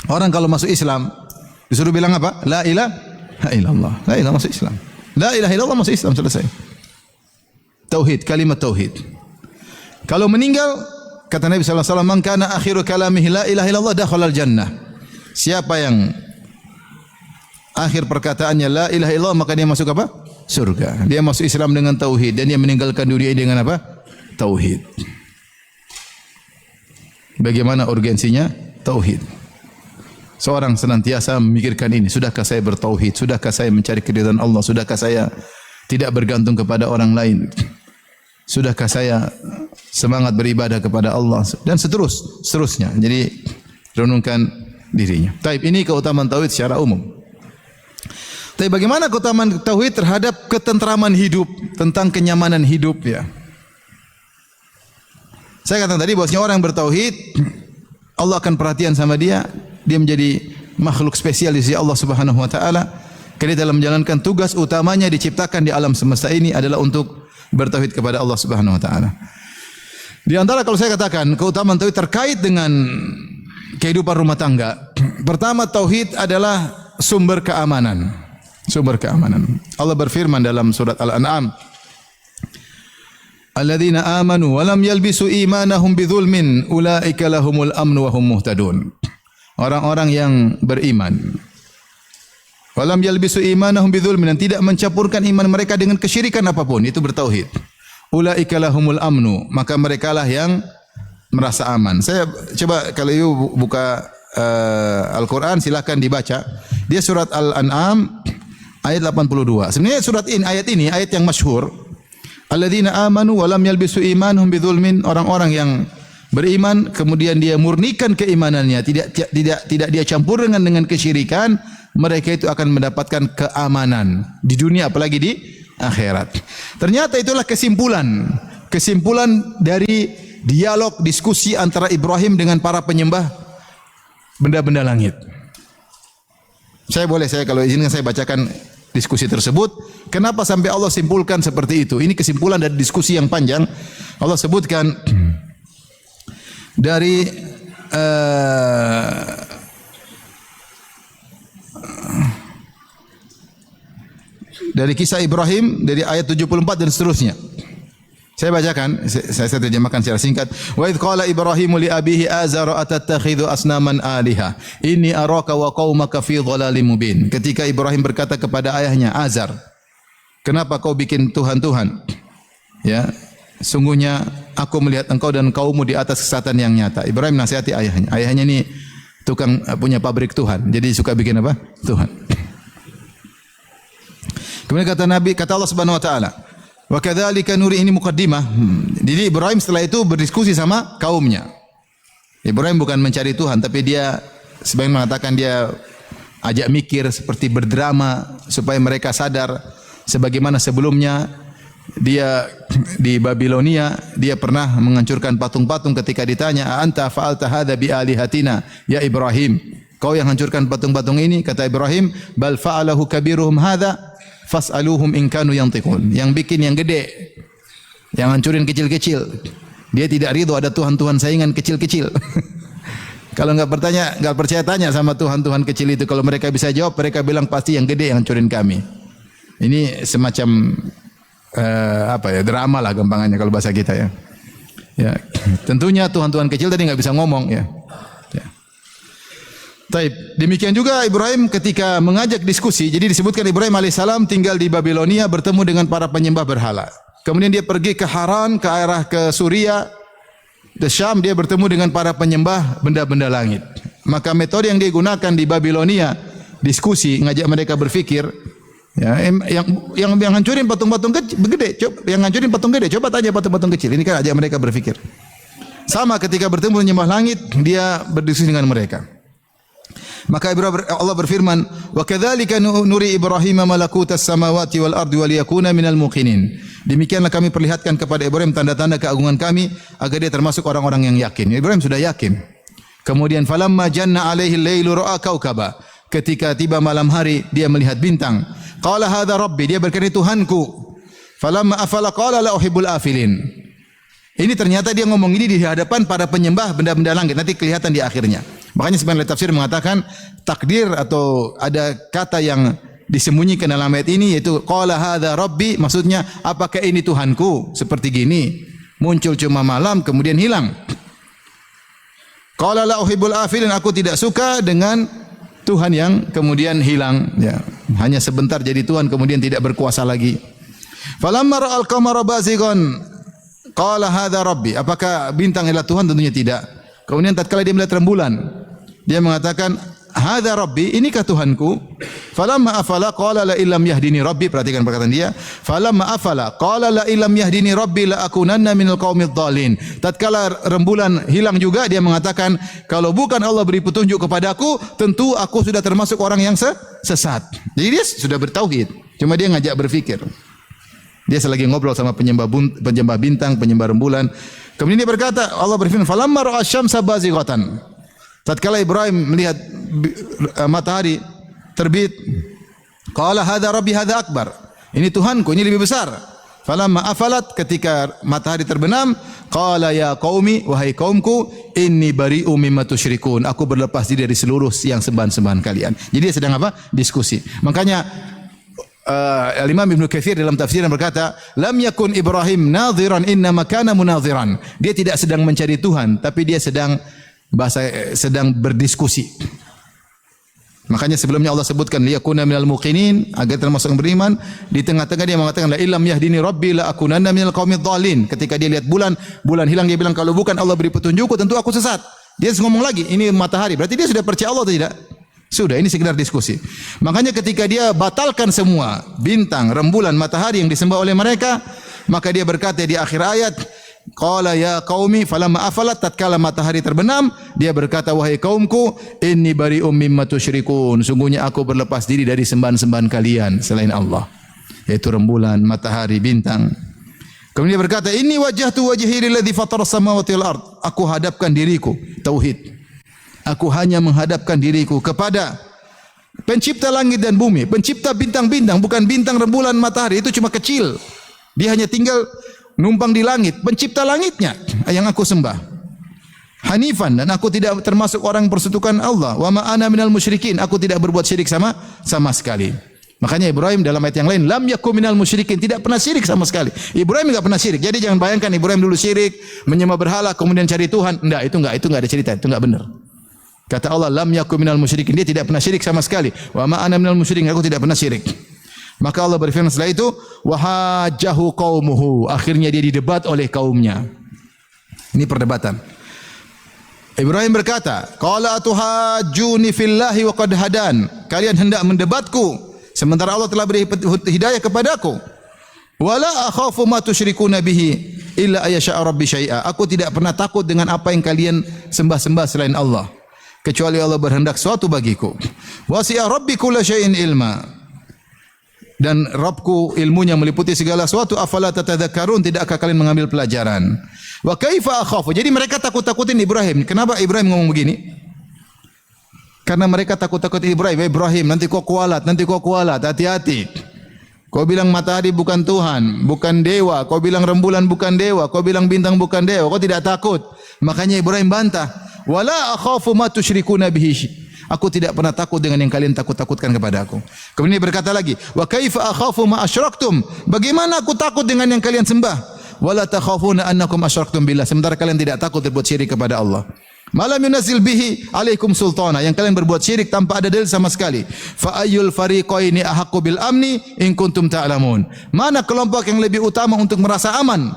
Orang kalau masuk Islam disuruh bilang apa? La ilaha illallah. La ilaha masuk Islam. La ilaha illallah masuk Islam, selesai. Tauhid, kalimat tauhid. Kalau meninggal, kata Nabi sallallahu alaihi wasallam, "Man kana akhiru kalamihi la ilaha illallah dakhala al-jannah." Siapa yang akhir perkataannya la ilaha illallah, maka dia masuk apa? Surga. Dia masuk Islam dengan tauhid dan dia meninggalkan dunia dengan apa? Tauhid. Bagaimana urgensinya tauhid? Seorang senantiasa memikirkan ini, sudahkah saya bertauhid? Sudahkah saya mencari keridhaan Allah? Sudahkah saya tidak bergantung kepada orang lain? Sudahkah saya semangat beribadah kepada Allah? Dan seterusnya. Jadi renungkan dirinya. Taib, ini keutamaan tauhid secara umum. Tapi bagaimana keutamaan tauhid terhadap ketentraman hidup, tentang kenyamanan hidup ya. Saya katakan tadi bahwasanya orang yang bertauhid Allah akan perhatian sama dia, dia menjadi makhluk spesial di sisi Allah Subhanahu wa taala. Karena dalam menjalankan tugas utamanya diciptakan di alam semesta ini adalah untuk bertauhid kepada Allah Subhanahu wa taala. Di antara kalau saya katakan keutamaan tauhid terkait dengan kehidupan rumah tangga. Pertama, tauhid adalah sumber keamanan. Sumber keamanan. Allah berfirman dalam surat Al-An'am, "Alladzina amanu wa lam yalbisu imanahum bidzulmin ulaika lahumul amnu wa hum muhtadun." Orang-orang yang beriman wa lam yalbisu imanahum bidzulmin, dan tidak mencampurkan iman mereka dengan kesyirikan apapun, itu bertauhid. Ulaika lahumul amnu, maka merekalah yang merasa aman. Saya coba kalau you buka Al-Quran silakan dibaca. Dia surat Al-An'am ayat 82. Sebenarnya surat ini ayat yang masyhur. Alladzina amanu wa lam yalbisu imanuhum bidzulmin, orang-orang yang beriman kemudian dia murnikan keimanannya, tidak dia campur dengan kesyirikan, mereka itu akan mendapatkan keamanan di dunia apalagi di akhirat. Ternyata itulah kesimpulan dari dialog diskusi antara Ibrahim dengan para penyembah benda-benda langit. Saya kalau izinkan saya bacakan diskusi tersebut. Kenapa sampai Allah simpulkan seperti itu? Ini kesimpulan dari diskusi yang panjang. Allah sebutkan dari kisah Ibrahim dari ayat 74 dan seterusnya. Saya bacakan, saya terjemahkan secara singkat. Wa idz qala Ibrahimu li abihi azara atattakhidhu asnaman aliha inni araka wa qaumaka fi dhalalin mubin. Ketika Ibrahim berkata kepada ayahnya Azar, "Kenapa kau bikin tuhan-tuhan?" Ya, sungguhnya aku melihat engkau dan kaummu di atas kesesatan yang nyata. Ibrahim nasihati ayahnya. Ayahnya ini tukang punya pabrik Tuhan. Jadi suka bikin apa? Tuhan. Kemudian kata Allah Subhanahu wa taala, wa kadzalika nuri, ini mukaddimah. Jadi Ibrahim setelah itu berdiskusi sama kaumnya. Ibrahim bukan mencari Tuhan, tapi dia sebagian mengatakan dia ajak mikir seperti berdrama supaya mereka sadar sebagaimana sebelumnya dia di Babilonia dia pernah menghancurkan patung-patung. Ketika ditanya, "Anta fa'alta hadza bi alihatina ya Ibrahim?" Kau yang hancurkan patung-patung ini? Kata Ibrahim, "Bal fa'alahu kabiruhum hadza fas'aluhum in kanu yantiqun." Yang bikin yang gede, yang hancurin kecil-kecil. Dia tidak ridho ada tuhan-tuhan saingan kecil-kecil. Kalau enggak percaya tanya sama tuhan-tuhan kecil itu. Kalau mereka bisa jawab, mereka bilang pasti yang gede yang hancurin kami. Ini semacam drama lah gampangannya kalau bahasa kita ya. Ya, tentunya tuhan-tuhan kecil tadi enggak bisa ngomong ya. Taib. Demikian juga Ibrahim ketika mengajak diskusi. Jadi disebutkan Ibrahim alaihissalam tinggal di Babilonia bertemu dengan para penyembah berhala. Kemudian dia pergi ke Haran, ke arah ke Suria, ke Syam, dia bertemu dengan para penyembah benda-benda langit. Maka metode yang dia gunakan di Babilonia, diskusi, ngajak mereka berfikir. Ya, yang hancurin patung-patung gede, yang hancurin patung gede, coba tanya patung-patung kecil. Ini kan ajak mereka berfikir. Sama ketika bertemu penyembah langit, dia berdiskusi dengan mereka. Maka Allah berfirman, "Wa kadzalika nuri Ibrahim malakutas samawati wal ardi wa liyakuna minal muqinin." Demikianlah kami perlihatkan kepada Ibrahim tanda-tanda keagungan kami agar dia termasuk orang-orang yang yakin. Ibrahim sudah yakin. Kemudian falamma janna alaihi al-lailu ra'a kaukaba. Ketika tiba malam hari dia melihat bintang. Qala hadza rabbi, dia berkata Tuhanku. Falamma afala qala la uhibbul afilin. Ini ternyata dia ngomong ini di hadapan para penyembah benda-benda langit. Nanti kelihatan di akhirnya. Makanya sebagian tafsir mengatakan takdir atau ada kata yang disembunyikan dalam ayat ini yaitu qala hadza rabbi, maksudnya apakah ini Tuhanku seperti gini muncul cuma malam kemudian hilang. Qala la uhibbul afilin, aku tidak suka dengan Tuhan yang kemudian hilang ya, hanya sebentar jadi Tuhan kemudian tidak berkuasa lagi. Falamma ra'al qamara bazighan qala hadza rabbi, apakah bintang adalah Tuhan? Tentunya tidak. Kemudian tatkala dia melihat rembulan, dia mengatakan hadza rabbi, inikah Tuhanku? Falamma afala qala la illam yahdini rabbi, perhatikan perkataan dia. Falamma afala qala la illam yahdini rabbi la akunanna minal qaumidh dhalin. Tatkala rembulan hilang juga dia mengatakan, kalau bukan Allah beri petunjuk kepadaku, tentu aku sudah termasuk orang yang sesat. Jadi dia sudah bertauhid, cuma dia ngajak berfikir. Dia selagi ngobrol sama penyembah bintang, penyembah rembulan. Kemudian dia berkata, Allah berfirman, falamma ra'a asy-syamsa bazighatan. Tatkala Ibrahim melihat matahari terbit, qala hadza rabbi hadza akbar. Ini Tuhanku, ini lebih besar. Falamma afalat, ketika matahari terbenam, qala ya qaumi, wahai kaumku, inni bari'u mimma tusyrikun. Aku berlepas diri dari seluruh yang sembahan-sembahan kalian. Jadi dia sedang apa? Diskusi. Makanya Al-Imam Ibnu Katsir dalam tafsirnya berkata, lam yakun Ibrahim nadhiran innama kana munadhiran. Dia tidak sedang mencari Tuhan, tapi dia sedang berdiskusi. Makanya sebelumnya Allah sebutkan liyakuna minal muqinin, agar termasuk yang beriman. Di tengah-tengah dia mengatakan la illam yahdini rabbi la akunanna minal qaumidh dhalin. Ketika dia lihat bulan hilang, dia bilang kalau bukan Allah beri petunjukku tentu aku sesat. Dia ngomong lagi, ini matahari. Berarti dia sudah percaya Allah atau tidak? Sudah, ini sekedar diskusi. Makanya ketika dia batalkan semua bintang, rembulan, matahari yang disembah oleh mereka, maka dia berkata di akhir ayat, qala ya qaumi falamma afalat, tatkala matahari terbenam, dia berkata, wahai kaumku, inni bari'um mimma tusyrikun. Sungguhnya aku berlepas diri dari sembahan-sembahan kalian selain Allah, yaitu rembulan, matahari, bintang. Kemudian dia berkata, inni wajjahtu wajhi lilladzi fatara samawati wal ard. Aku hadapkan diriku, tauhid. Aku hanya menghadapkan diriku kepada pencipta langit dan bumi, pencipta bintang-bintang, bukan bintang, rembulan, matahari, itu cuma kecil. Dia hanya tinggal numpang di langit, pencipta langitnya yang aku sembah. Hanifan, dan aku tidak termasuk orang persekutuan Allah. Wa ma ana minal musyrikin, aku tidak berbuat syirik sama sekali. Makanya Ibrahim dalam ayat yang lain, lam yakum minal musyrikin, tidak pernah syirik sama sekali. Ibrahim enggak pernah syirik. Jadi jangan bayangkan Ibrahim dulu syirik, menyembah berhala kemudian cari Tuhan. Itu enggak ada cerita, itu enggak benar. Kata Allah, lam yakum minal musyrikin, dia tidak pernah syirik sama sekali. Wa ma ana minal musyrikin, aku tidak pernah syirik. Maka Allah berfirman setelah itu, wahajjahu qaumuhu, akhirnya dia didebat oleh kaumnya. Ini perdebatan. Ibrahim berkata, qala atuhajjuni fillahi wa qad hadan. Kalian hendak mendebatku sementara Allah telah beri hidayah kepadaku. Wala akhafu ma tusyrikuna bihi illa ayyasha rabbi syai'a. Aku tidak pernah takut dengan apa yang kalian sembah-sembah selain Allah, kecuali Allah berhendak suatu bagiku. Wasi'a rabbi kulla syai'in ilma. Dan Rabbku ilmunya meliputi segala sesuatu. Afala tatadzakkarun, tidakkah kalian mengambil pelajaran? Wa kaifa akhafu. Jadi mereka takut-takutin Ibrahim. Kenapa Ibrahim ngomong begini? Karena mereka takut-takutin Ibrahim, nanti kau kualat, hati-hati. Kau bilang matahari bukan Tuhan, bukan dewa. Kau bilang rembulan bukan dewa. Kau bilang bintang bukan dewa. Kau tidak takut. Makanya Ibrahim bantah. Wala akhafu ma tusyrikuna bihi. Aku tidak pernah takut dengan yang kalian takut-takutkan kepada aku. Kemudian dia berkata lagi, wa kaifa akhafu ma asyraktum. Bagaimana aku takut dengan yang kalian sembah? Wala takhafuna annakum asyraktum billah. Sementara kalian tidak takut berbuat syirik kepada Allah. Malam yunazzil bihi alaikum sultana, yang kalian berbuat syirik tanpa ada dalil sama sekali. Fa ayyul fariqaini ahaqqu bil amni in kuntum ta'lamun. Mana kelompok yang lebih utama untuk merasa aman?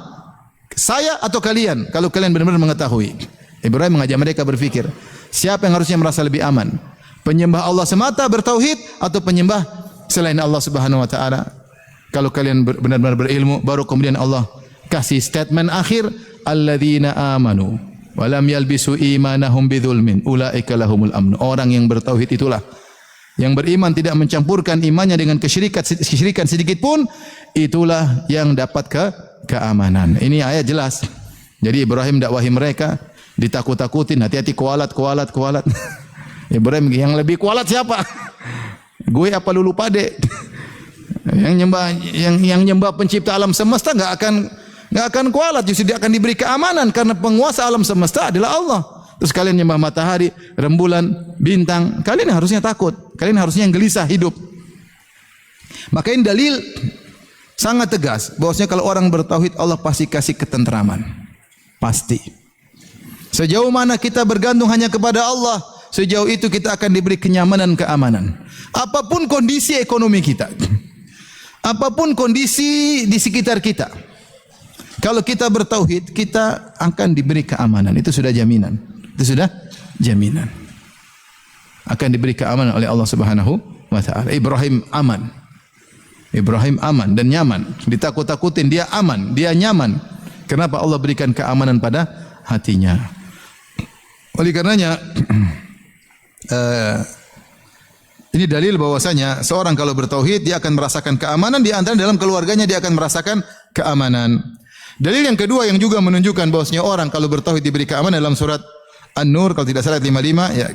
Saya atau kalian? Kalau kalian benar-benar mengetahui. Ibrahim mengajak mereka berfikir, siapa yang harusnya merasa lebih aman? Penyembah Allah semata bertauhid atau penyembah selain Allah Subhanahu wa taala? Kalau kalian benar-benar berilmu, baru kemudian Allah kasih statement akhir, alladzina amanu wa lam yalbisu imanahum bidzulmin ulaika lahumul amn. Orang yang bertauhid itulah yang beriman, tidak mencampurkan imannya dengan kesyirikan sedikit pun, itulah yang dapat keamanan. Ini ayat jelas. Jadi Ibrahim dakwahi mereka, ditakut-takutin, hati-hati kualat. Ibrahim, yang lebih kualat siapa? Gue apa lulu pade? Yang nyembah pencipta alam semesta enggak akan kualat, justru dia akan diberi keamanan karena penguasa alam semesta adalah Allah. Terus kalian nyembah matahari, rembulan, bintang, kalian harusnya takut. Kalian harusnya yang gelisah hidup. Maka ini dalil sangat tegas bahwasanya kalau orang bertauhid, Allah pasti kasih ketentraman. Pasti. Sejauh mana kita bergantung hanya kepada Allah, sejauh itu kita akan diberi kenyamanan, keamanan. Apapun kondisi ekonomi kita, apapun kondisi di sekitar kita, kalau kita bertauhid, kita akan diberi keamanan. Itu sudah jaminan. Itu sudah jaminan. akan diberi keamanan oleh Allah Subhanahu wa taala. Ibrahim aman. Ibrahim aman dan nyaman. Ditakut-takutin dia aman, dia nyaman. Kenapa Allah berikan keamanan pada hatinya? Oleh karenanya ini dalil bahwasanya seorang kalau bertauhid dia akan merasakan keamanan, di antara dalam keluarganya dia akan merasakan keamanan. Dalil yang kedua yang juga menunjukkan bahwasanya orang kalau bertauhid diberi keamanan dalam surat An-Nur kalau tidak salah ayat 55 ya.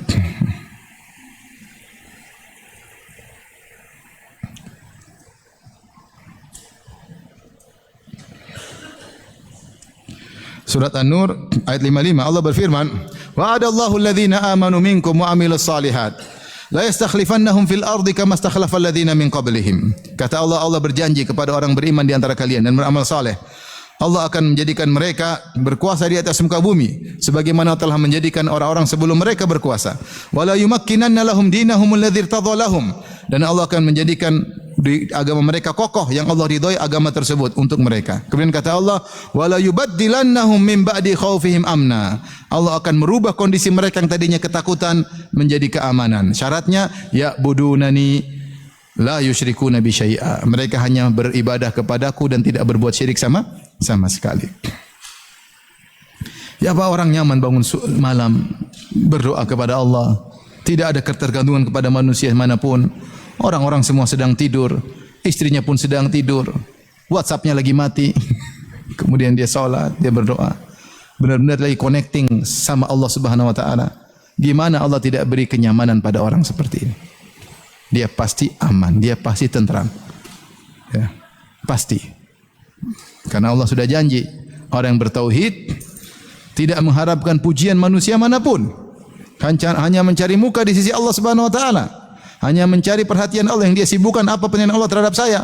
Surat An-Nur ayat 55 Allah berfirman, "Wa'adallahu alladhina amanu minkum wa 'amilus shalihat la yastakhlifannahum fil ardi kama istakhlafal ladzina min qablihim." Kata Allah, Allah berjanji kepada orang beriman di antara kalian dan beramal saleh. Allah akan menjadikan mereka berkuasa di atas muka bumi sebagaimana telah menjadikan orang-orang sebelum mereka berkuasa. Wala yumakkinanna lahum dinahum alladzi irtadha lahum. Dan Allah akan menjadikan di agama mereka kokoh yang Allah ridhoi agama tersebut untuk mereka. Kemudian kata Allah, wala yubaddilannahum min ba'di khaufihim amna. Allah akan merubah kondisi mereka yang tadinya ketakutan menjadi keamanan. Syaratnya ya'budunani la yusyrikuna bi syai'a. Mereka hanya beribadah kepadaku dan tidak berbuat syirik sama sekali. Ya, apa orang nyaman bangun malam berdoa kepada Allah, tidak ada ketergantungan kepada manusia manapun. Orang-orang semua sedang tidur, istrinya pun sedang tidur, WhatsApp-nya lagi mati. Kemudian dia salat, dia berdoa. Benar-benar lagi connecting sama Allah Subhanahu wa taala. Gimana Allah tidak beri kenyamanan pada orang seperti ini? Dia pasti aman, dia pasti tentram. Ya, pasti. Karena Allah sudah janji, orang yang bertauhid tidak mengharapkan pujian manusia manapun. Hanya mencari muka di sisi Allah Subhanahu wa taala. Hanya mencari perhatian Allah yang dia sibukkan apa penilaian Allah terhadap saya.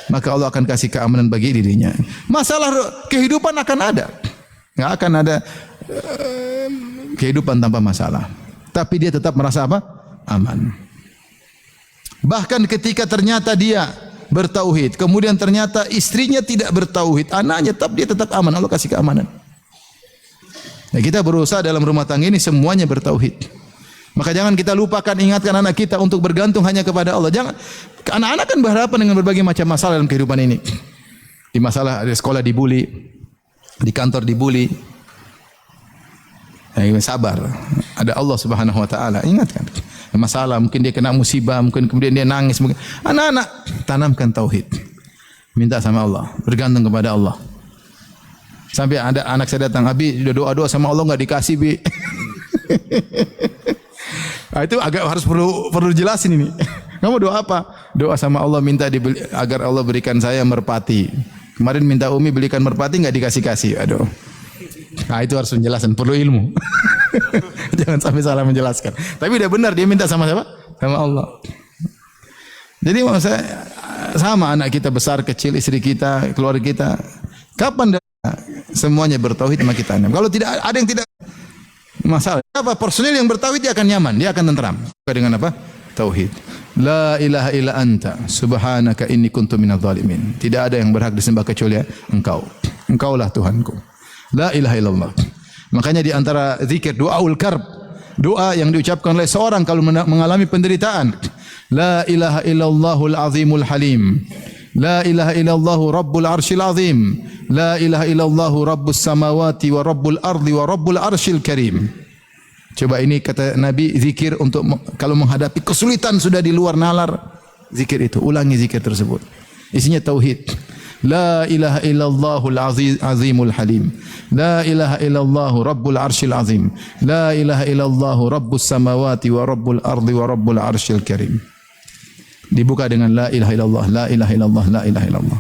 Maka Allah akan kasih keamanan bagi dirinya. Masalah kehidupan akan ada. Enggak akan ada kehidupan tanpa masalah. Tapi dia tetap merasa apa? Aman. Bahkan ketika ternyata dia bertauhid, kemudian ternyata istrinya tidak bertauhid, anaknya dia tetap aman. Allah kasih keamanan. Nah, kita berusaha dalam rumah tangga ini semuanya bertauhid. Maka jangan kita lupakan ingatkan anak kita untuk bergantung hanya kepada Allah. Jangan, anak-anak kan berhadapan dengan berbagai macam masalah dalam kehidupan ini. Di masalah di sekolah dibuli, di kantor dibuli. Ya, sabar. Ada Allah Subhanahu wa taala. Ingatkan. Masalah mungkin dia kena musibah, mungkin kemudian dia nangis. Anak-anak tanamkan tauhid. Minta sama Allah, bergantung kepada Allah. Sampai ada anak saya datang, "Abi, sudah doa-doa sama Allah enggak dikasih, Bi." Nah, itu agak harus perlu jelasin ini. Kamu doa apa? Doa sama Allah minta agar Allah berikan saya merpati. Kemarin minta Umi belikan merpati enggak dikasih-kasih. Aduh. Nah, itu harus menjelaskan, perlu ilmu. Jangan sampai salah menjelaskan. Tapi udah benar dia minta sama siapa? Sama Allah. Jadi maksud saya sama anak kita besar kecil, istri kita, keluarga kita. Kapan semuanya bertauhid sama kita? Kalau tidak ada yang tidak masalah. Apa personil yang bertauhid dia akan nyaman, dia akan tentram. Dengan apa? Tauhid. La ilaha illa anta subhanaka inni kuntu minadh dhalimin. Tidak ada yang berhak disembah kecuali Engkau. Engkaulah Tuhanku. La ilaha illallah. Makanya di antara zikir doaul karb, doa yang diucapkan oleh seorang kalau mengalami penderitaan. La ilaha illallahul azimul halim. La ilaha illallahu rabbul arsyil azim. La ilaha illallahu rabbus samawati wa rabbul ardi wa rabbul arsyil karim. Coba ini kata Nabi zikir untuk kalau menghadapi kesulitan sudah di luar nalar. Zikir itu, ulangi zikir tersebut. Isinya tauhid. La ilaha illallahul azimul halim. La ilaha illallahu rabbul arsyil azim. La ilaha illallahu rabbus samawati wa rabbul ardi wa rabbul arsyil karim. Dibuka dengan la ilaha illallah, la ilaha illallah, la ilaha illallah.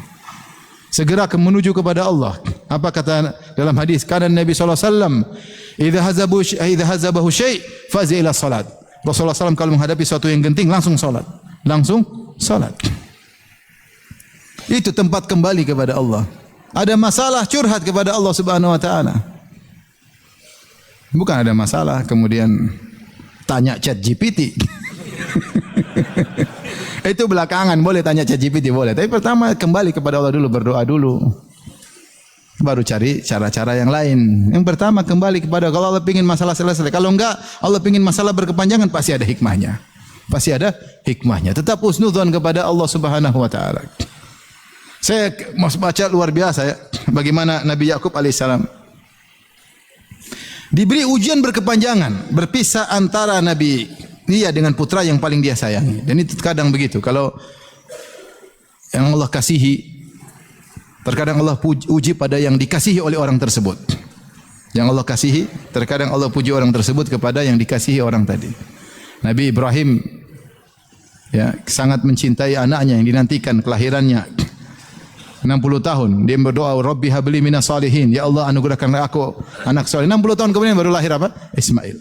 Segera menuju kepada Allah. Apa kata dalam hadis? Kana Nabi sallallahu alaihi wasallam idza hazabahu syai' faza ila salat. Rasulullah SAW kalau menghadapi sesuatu yang genting langsung salat. Langsung salat. Itu tempat kembali kepada Allah. Ada masalah curhat kepada Allah Subhanahu wa taala. Bukan ada masalah kemudian tanya Chat GPT. Itu belakangan boleh tanya Chat GPT boleh. Tapi pertama kembali kepada Allah dulu, berdoa dulu. baru cari cara-cara yang lain. Yang pertama kembali kepada kalau Allah ingin masalah selesai. Kalau enggak, Allah ingin masalah berkepanjangan, pasti ada hikmahnya. Pasti ada hikmahnya. Tetap husnudzon kepada Allah Subhanahu wa taala. Saya mau baca luar biasa ya, bagaimana Nabi Yakub alaihissalam diberi ujian berkepanjangan, berpisah antara Nabi dia dengan putra yang paling dia sayangi. Dan itu kadang begitu. Kalau yang Allah kasihi, terkadang Allah uji pada yang dikasihi oleh orang tersebut. Yang Allah kasihi, terkadang Allah puji orang tersebut kepada yang dikasihi orang tadi. Nabi Ibrahim ya sangat mencintai anaknya yang dinantikan kelahirannya. 60 tahun dia berdoa, Rabbi habli minas salihin, ya Allah anugerahkanlah aku anak saleh. 60 tahun kemudian baru lahir apa? Ismail.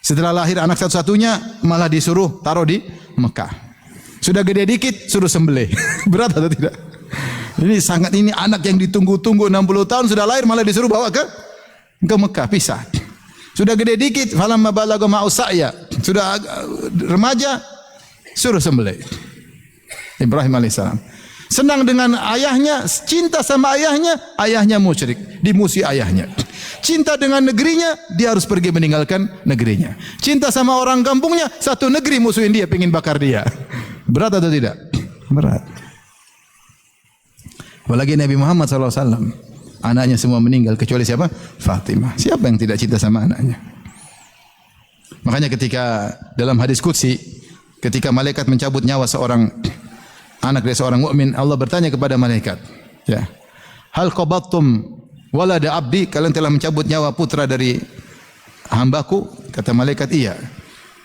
Setelah lahir anak satu-satunya malah disuruh taruh di Mekah. Sudah gede dikit suruh sembelih. Berat atau tidak? Ini anak yang ditunggu-tunggu 60 tahun sudah lahir malah disuruh bawa ke Mekah, pisah. Sudah gede dikit, falamma balagha ma'usaya, sudah remaja suruh sembelih. Ibrahim alaihissalam senang dengan ayahnya, cinta sama ayahnya, ayahnya musyrik, dimusuhi ayahnya. Cinta dengan negerinya, dia harus pergi meninggalkan negerinya. Cinta sama orang kampungnya, satu negeri musuhin dia, pengen bakar dia. Berat atau tidak? Berat. Apalagi Nabi Muhammad SAW, anaknya semua meninggal kecuali siapa? Fatimah. Siapa yang tidak cinta sama anaknya? Makanya ketika dalam hadis qudsi, ketika malaikat mencabut nyawa seorang anak dari seorang mukmin, Allah bertanya kepada malaikat, ya, hal qabattum walada abdi, kalian telah mencabut nyawa putra dari hambaku? Kata malaikat, iya.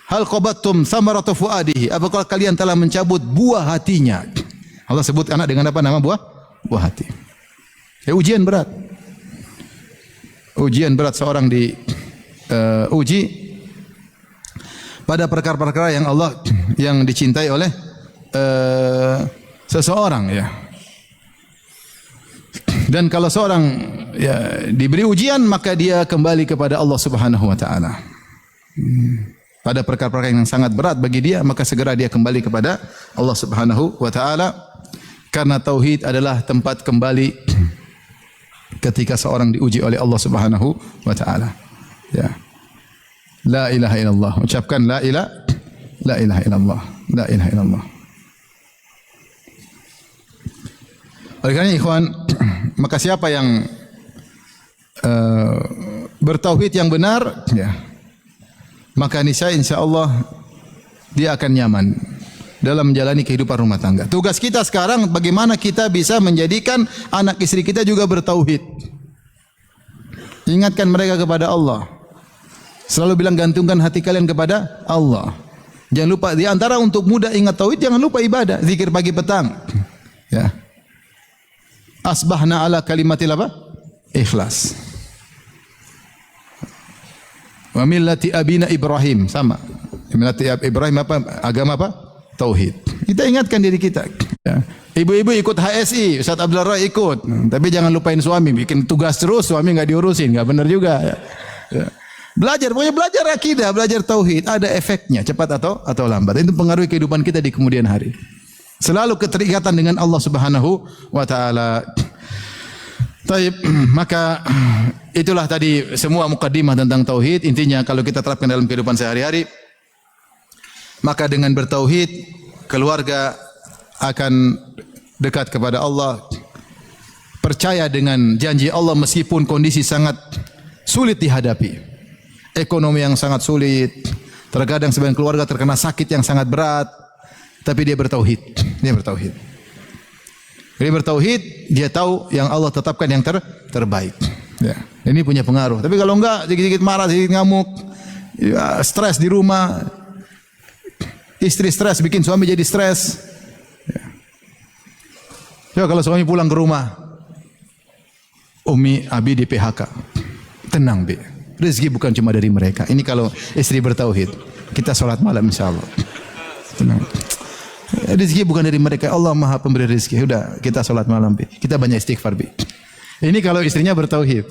Hal qabattum thamaratu fuadihi, apakah kalian telah mencabut buah hatinya? Allah sebut anak dengan apa nama buah hati. Ya, ujian berat. Ujian berat seorang uji pada perkara-perkara yang Allah yang dicintai oleh seseorang ya. Dan kalau seorang ya diberi ujian, maka dia kembali kepada Allah Subhanahu wa taala. Pada perkara-perkara yang sangat berat bagi dia, maka segera dia kembali kepada Allah Subhanahu wa taala, karena tauhid adalah tempat kembali ketika seorang diuji oleh Allah Subhanahu wa taala. Ya. La ilaha illallah. Ucapkan la ilaha illallah. La ilaha illallah. Oleh karena ikhwan, maka siapa yang bertauhid yang benar, ya, maka niscaya insyaallah dia akan nyaman dalam menjalani kehidupan rumah tangga. Tugas kita sekarang bagaimana kita bisa menjadikan anak istri kita juga bertauhid. Ingatkan mereka kepada Allah. Selalu bilang gantungkan hati kalian kepada Allah. Jangan lupa di antara untuk mudah ingat tauhid, jangan lupa ibadah, zikir pagi petang. Ya. Asbahna ala kalimatil apa? Ikhlas. Wa millati abina Ibrahim, sama. Millati Ibrahim apa? Agama apa? Tauhid. Kita ingatkan diri kita. Ya. Ibu-ibu ikut HSI, Ustaz Abdul Rai ikut. Tapi jangan lupain suami, bikin tugas terus, suami enggak diurusin, enggak benar juga. Ya. Ya. Belajar, pokoknya belajar akidah, belajar tauhid, ada efeknya cepat atau lambat. Itu pengaruhi kehidupan kita di kemudian hari. Selalu keterikatan dengan Allah Subhanahu wa taala. Baik, maka itulah tadi semua mukadimah tentang tauhid. Intinya kalau kita terapkan dalam kehidupan sehari-hari, maka dengan bertauhid keluarga akan dekat kepada Allah. Percaya dengan janji Allah meskipun kondisi sangat sulit dihadapi. Ekonomi yang sangat sulit, terkadang sebagian keluarga terkena sakit yang sangat berat, tapi dia bertauhid. Dia bertauhid. Dia bertauhid, dia tahu yang Allah tetapkan yang terbaik. Ya, ini punya pengaruh. Tapi kalau enggak, sedikit-sedikit marah, sedikit ngamuk, ya, stres di rumah, istri stres, bikin suami jadi stres. Ya. Coba kalau suami pulang ke rumah, Umi, Abi di PHK, tenang Bi. Rezeki bukan cuma dari mereka. Ini kalau istri bertauhid. Kita sholat malam insyaAllah. Tenang. Rezeki bukan dari mereka. Allah Maha Pemberi rezeki. Udah, kita sholat malam, Bi. Kita banyak istighfar, Bi. Ini kalau istrinya bertauhid.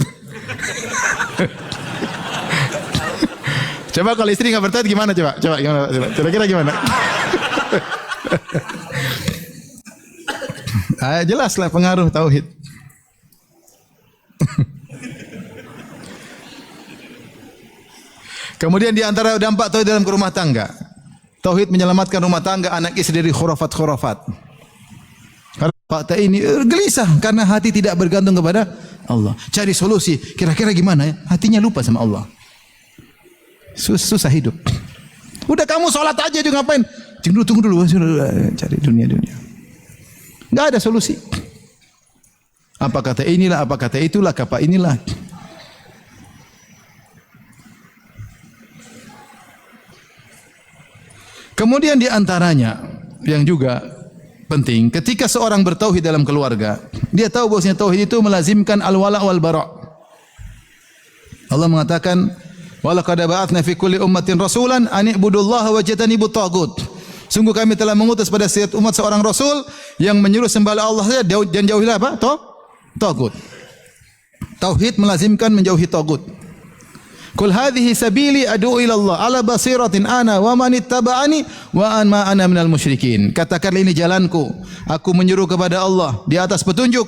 Coba kalau istri nggak bertauhid gimana coba? Coba gimana? Kira-kira gimana? Jelaslah pengaruh tauhid. Kemudian di antara dampak tauhid dalam rumah tangga, tauhid menyelamatkan rumah tangga anak istri dari khurafat-khurafat. Karena fakta ini gelisah karena hati tidak bergantung kepada Allah. Cari solusi, kira-kira gimana ya? Hatinya lupa sama Allah. Susah hidup. Udah kamu sholat aja juga ngapain? Tunggu dulu, cari dunia. Enggak ada solusi. Apa kata inilah, apa kata itulah, apa inilah. Kemudian di antaranya yang juga penting, ketika seorang bertauhid dalam keluarga, dia tahu bahwasanya tauhid itu melazimkan al-wala' wal bara'. Allah mengatakan, "Wa laqad ba'atsna fi kulli ummatin rasulan an i'budullaha wajtanibut taghut." Sungguh kami telah mengutus pada setiap umat seorang rasul yang menyuruh sembahlah Allah saja dan jauhilah apa? Taghut. Tauhid melazimkan menjauhi taghut. Qul hadhihi sabili ad'u ila Allah ala basiratin ana wa man ittaba'ani wa an ma ana minal musyrikin. Katakanlah ini jalanku. Aku menyuruh kepada Allah di atas petunjuk.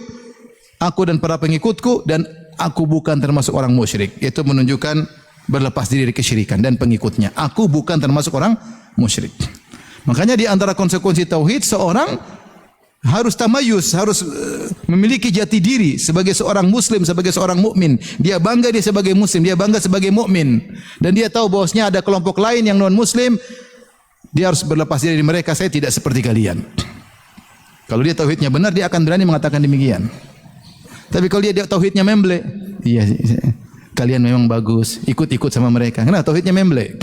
Aku dan para pengikutku dan aku bukan termasuk orang musyrik. Itu menunjukkan berlepas diri dari kesyirikan dan pengikutnya. Aku bukan termasuk orang musyrik. Makanya di antara konsekuensi tauhid seorang harus tamayus, harus memiliki jati diri sebagai seorang muslim, sebagai seorang mukmin. Dia bangga dia sebagai muslim, dia bangga sebagai mukmin. Dan dia tahu bahwasanya ada kelompok lain yang non muslim, dia harus berlepas diri dari mereka. Saya tidak seperti kalian. Kalau dia tauhidnya benar, dia akan berani mengatakan demikian. Tapi kalau dia tauhidnya memble, iya, kalian memang bagus, ikut-ikut sama mereka. Karena tauhidnya memble.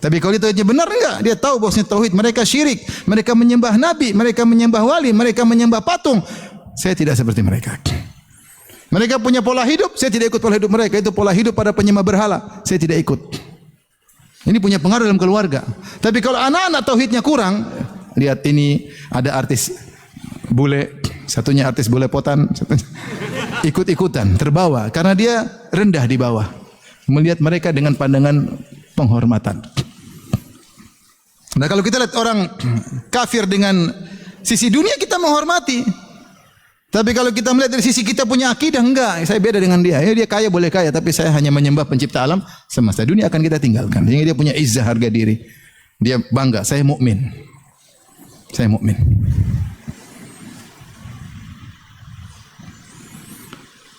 Tapi kalau dia tauhidnya benar enggak? Dia tahu bahwasanya tauhid mereka syirik, mereka menyembah nabi, mereka menyembah wali, mereka menyembah patung. Saya tidak seperti mereka. Mereka punya pola hidup, saya tidak ikut pola hidup mereka. Itu pola hidup pada penyembah berhala, saya tidak ikut. Ini punya pengaruh dalam keluarga. Tapi kalau anak-anak tauhidnya kurang, lihat ini ada artis bule, satunya artis bule potan, ikut-ikutan, terbawa karena dia rendah di bawah. Melihat mereka dengan pandangan penghormatan. Nah, kalau kita lihat orang kafir dengan sisi dunia, kita menghormati. Tapi kalau kita melihat dari sisi kita punya akidah, enggak, saya beda dengan dia. Ya, dia kaya boleh kaya, tapi saya hanya menyembah pencipta alam semesta. Dunia akan kita tinggalkan. Sehingga dia punya izzah, harga diri. Dia bangga, saya mukmin. Saya mukmin.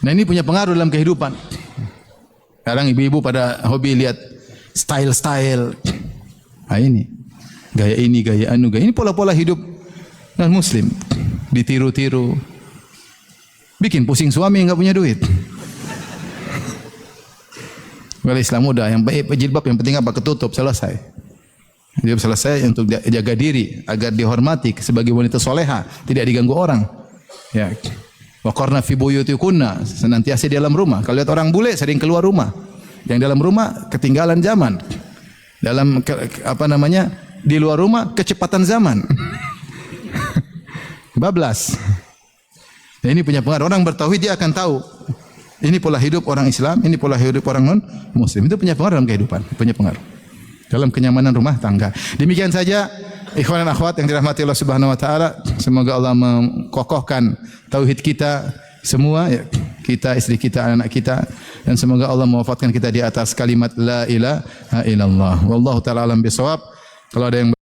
Nah, ini punya pengaruh dalam kehidupan. Sekarang ibu-ibu pada hobi lihat style-style. Nah, ini. Gaya ini, gaya anu, gaya ini pola-pola hidup non muslim. Ditiru-tiru. Bikin pusing suami yang enggak punya duit. Kalau Islam mudah, yang baik jilbab, yang penting apa? Ketutup, selesai. Dia selesai untuk jaga diri agar dihormati sebagai wanita soleha, tidak diganggu orang. Ya. Wa qarna fi buyutikunna, senantiasa di dalam rumah. Kalau lihat orang bule sering keluar rumah. Yang dalam rumah ketinggalan zaman. Dalam di luar rumah kecepatan zaman. Bablas. Nah, ini punya pengaruh. Orang bertauhid dia akan tahu ini pola hidup orang Islam, ini pola hidup orang non muslim. Itu punya pengaruh dalam kehidupan, punya pengaruh dalam kenyamanan rumah tangga. Demikian saja ikhwan dan akhwat yang dirahmati Allah Subhanahu wa taala. Semoga Allah mengokohkan tauhid kita semua, ya, kita, istri kita, anak-anak kita, dan semoga Allah mewafatkan kita di atas kalimat la ilaha illallah. Wallahu taala alam bisawab. Kalau ada yang